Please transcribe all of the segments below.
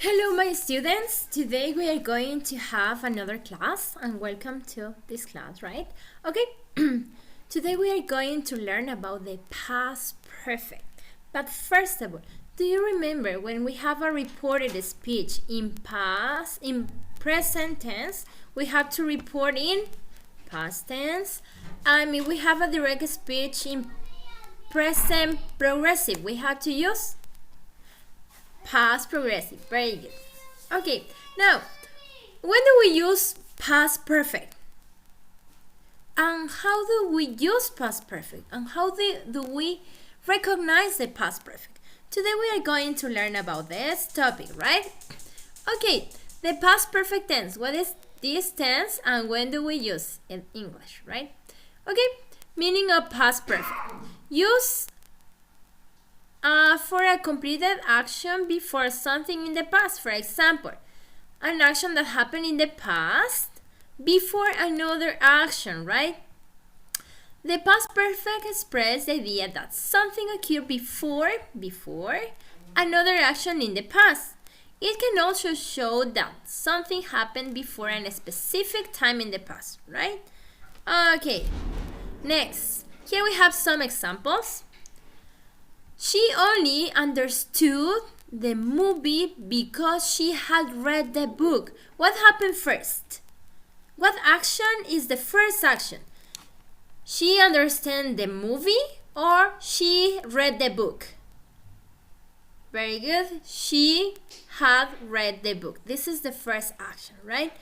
Hello my students, today we are going to have another class and welcome to this class, right? Okay, today we are going to learn about the past perfect. But first of all, do you remember when we have a reported speech in present tense, we have to report in past tense? We have a direct speech in present progressive, we have to use past progressive. Very good. Okay, now, when do we use past perfect? And how do we use past perfect? And how do we recognize the past perfect? Today we are going to learn about this topic, right? Okay, the past perfect tense. What is this tense and when do we use in English, right? Okay, meaning of past perfect. Use for a completed action before something in the past. For example, an action that happened in the past before another action, right? The past perfect expresses the idea that something occurred before another action in the past. It can also show that something happened before a specific time in the past, right? Okay, next. Here we have some examples. She only understood the movie because she had read the book. What happened first? What action is the first action? She understand the movie or she read the book? Very good. She had read the book. This is the first action, right?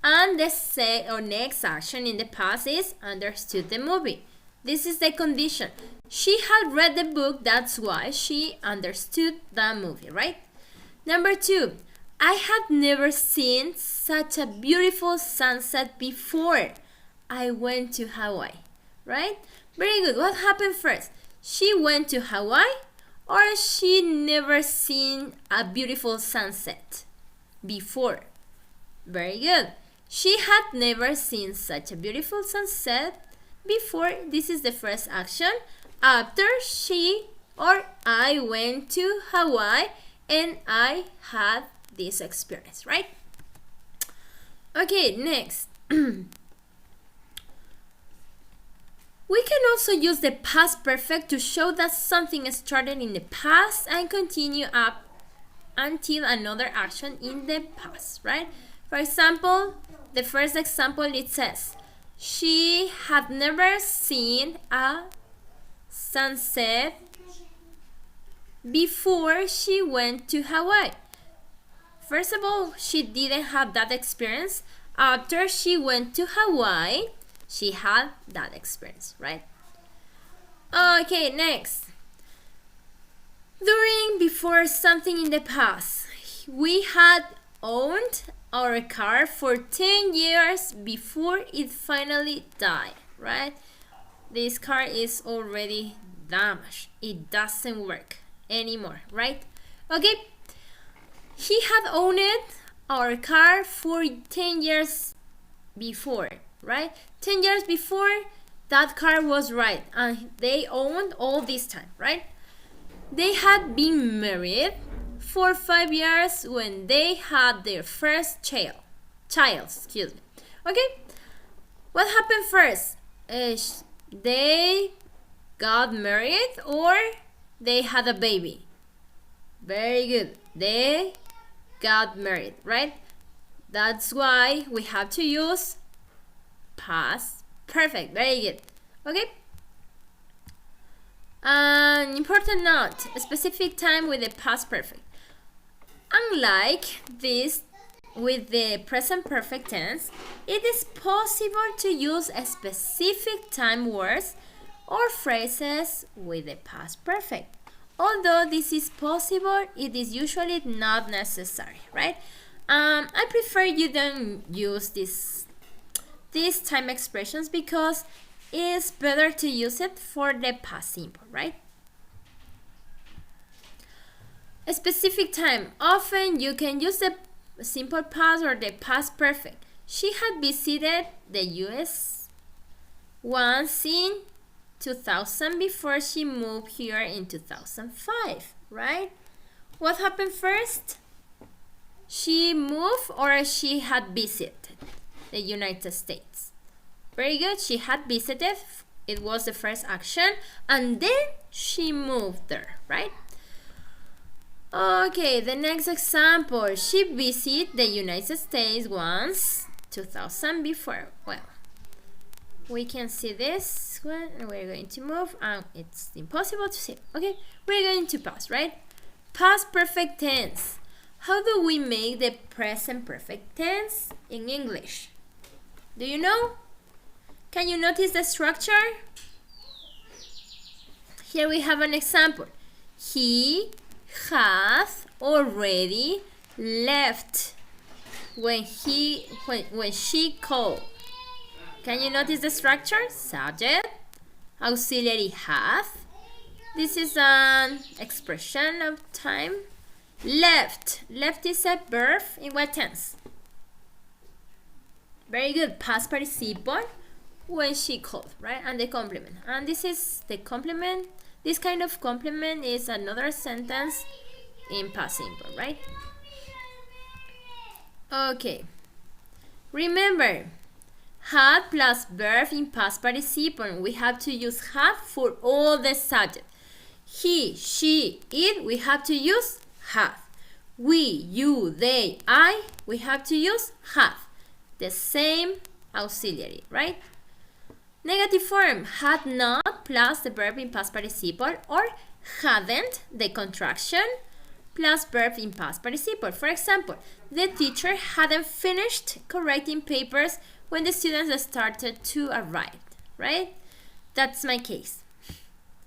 And the next action in the past is understood the movie. This is the condition. She had read the book, that's why she understood the movie, right? Number 2, I had never seen such a beautiful sunset before. I went to Hawaii, right? Very good. What happened first? She went to Hawaii or she never seen a beautiful sunset before? Very good. She had never seen such a beautiful sunset before. This is the first action. After she or I went to Hawaii and I had this experience, right? Okay, next. We can also use the past perfect to show that something started in the past and continue up until another action in the past, right? For example, the first example, it says, she had never seen a sunset before she went to Hawaii. First of all, she didn't have that experience. After she went to Hawaii, she had that experience, right? Okay, next. Before something in the past, we had owned our car for 10 years before it finally died, right? This car is already damaged. It doesn't work anymore, right? Okay. He had owned our car for 10 years before, right? 10 years before, that car was right, and they owned all this time, right? They had been married for 5 years when they had their first child. Okay, what happened first? They got married or they had a baby? Very good. They got married, right? That's why we have to use past perfect. Very good. Okay. An important note, a specific time with the past perfect. Unlike this with the present perfect tense, it is possible to use a specific time words or phrases with the past perfect. Although this is possible, it is usually not necessary, right? I prefer you don't use these time expressions because it's better to use it for the past simple, right? A specific time. Often you can use the simple past or the past perfect. She had visited the US once in 2000 before she moved here in 2005, right? What happened first? She moved or she had visited the United States. Very good. She had visited. It was the first action. And then she moved there, right? Okay, the next example. She visited the United States once, 2000 before. Well, we can see this one. We're going to move. It's impossible to see. Okay, we're going to pause, right? Past perfect tense. How do we make the present perfect tense in English? Do you know? Can you notice the structure? Here we have an example. He has already left when she called. Can you notice the structure? Subject, auxiliary have. This is an expression of time. Left. Left is a verb in what tense? Very good. Past participle when she called, right? And the complement. And this is the complement. This kind of complement is another sentence in past simple, right? Okay. Remember, had plus verb in past participle. We have to use had for all the subject. He, she, it, we have to use have. We, you, they, I, we have to use have. The same auxiliary, right? Negative form, had not plus the verb in past participle, or hadn't, the contraction, plus verb in past participle. For example, the teacher hadn't finished correcting papers when the students started to arrive, right? That's my case.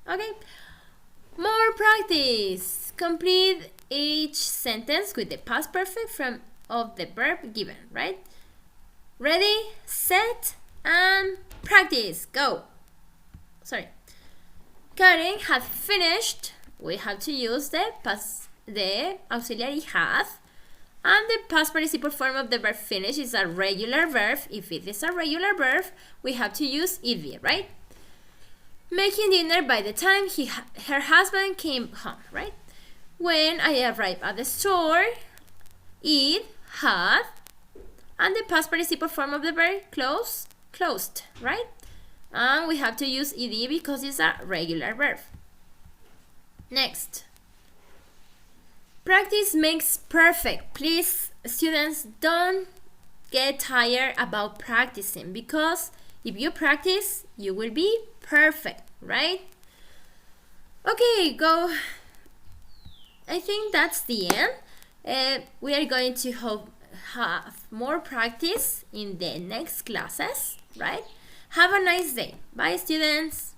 Okay, more practice. Complete each sentence with the past perfect of the verb given, right? Ready, set, and practice. Go. Sorry. Karen had finished. We have to use the auxiliary had. And the past participle form of the verb finish is a regular verb. If it is a regular verb, we have to use ed, right? Making dinner by the time her husband came home, right? When I arrived at the store, it had, and the past participle form of the verb closed, right? And we have to use ed because it's a regular verb. Next. Practice makes perfect. Please, students, don't get tired about practicing, because if you practice, you will be perfect, right? Okay, go. I think that's the end. We are going to have more practice in the next classes, right? Have a nice day. Bye, students.